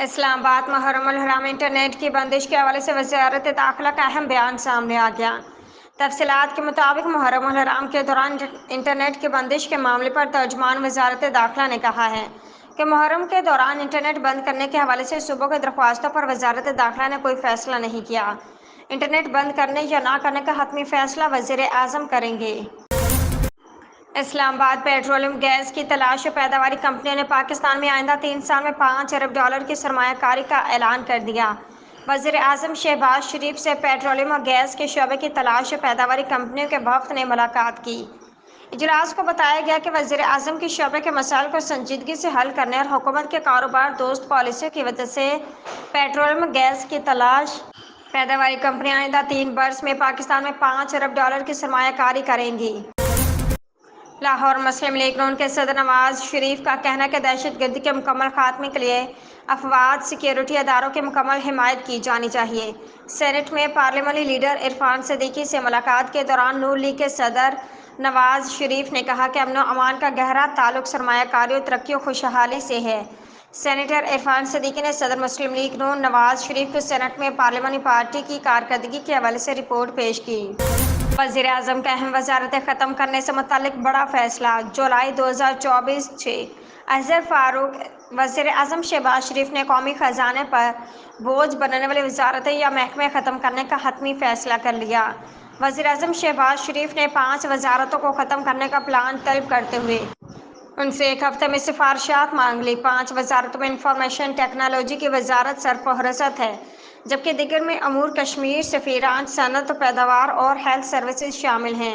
اسلام آباد محرم الحرام انٹرنیٹ کی بندش کے حوالے سے وزارت داخلہ کا اہم بیان سامنے آ گیا۔ تفصیلات کے مطابق محرم الحرام کے دوران انٹرنیٹ کی بندش کے معاملے پر ترجمان وزارت داخلہ نے کہا ہے کہ محرم کے دوران انٹرنیٹ بند کرنے کے حوالے سے صوبوں کی درخواستوں پر وزارت داخلہ نے کوئی فیصلہ نہیں کیا۔ انٹرنیٹ بند کرنے یا نہ کرنے کا حتمی فیصلہ وزیر اعظم کریں گے۔ اسلام آباد پیٹرولیم گیس کی تلاش و پیداواری کمپنیوں نے پاکستان میں آئندہ 3 سال میں $5 ارب کی سرمایہ کاری کا اعلان کر دیا۔ وزیر اعظم شہباز شریف سے پیٹرولیم اور گیس کے شعبے کی تلاش و پیداواری کمپنیوں کے وفد نے ملاقات کی۔ اجلاس کو بتایا گیا کہ وزیر اعظم کے شعبے کے مسائل کو سنجیدگی سے حل کرنے اور حکومت کے کاروبار دوست پالیسیوں کی وجہ سے پیٹرولیم اور گیس کی تلاش پیداواری کمپنیاں آئندہ 3 برس میں پاکستان میں $5 ارب کی سرمایہ کاری کریں گی۔ لاہور مسلم لیگ نون کے صدر نواز شریف کا کہنا ہے کہ دہشت گردی کے مکمل خاتمے کے لیے افواج سیکورٹی اداروں کی مکمل حمایت کی جانی چاہیے۔ سینیٹ میں پارلیمانی لیڈر عرفان صدیقی سے ملاقات کے دوران نون لیگ کے صدر نواز شریف نے کہا کہ امن و امان کا گہرا تعلق سرمایہ کاری اور ترقی و خوشحالی سے ہے۔ سینیٹر عرفان صدیقی نے صدر مسلم لیگ نون نواز شریف کو سینیٹ میں پارلیمانی پارٹی کی کارکردگی کے حوالے سے رپورٹ پیش کی۔ وزیر اعظم کا اہم وزارتیں ختم کرنے سے متعلق بڑا فیصلہ: جولائی 2024 6 اظہر فاروق وزیر اعظم شہباز شریف نے قومی خزانے پر بوجھ بننے والی وزارتیں یا محکمے ختم کرنے کا حتمی فیصلہ کر لیا۔ وزیر اعظم شہباز شریف نے 5 وزارتوں کو ختم کرنے کا پلان طلب کرتے ہوئے ان سے 1 ہفتے میں سفارشات مانگ لی۔ 5 وزارتوں میں انفارمیشن ٹیکنالوجی کی وزارت سرفہرست ہے، جبکہ دیگر میں امور کشمیر، سفیران، صنعت و پیداوار اور ہیلتھ سروسز شامل ہیں۔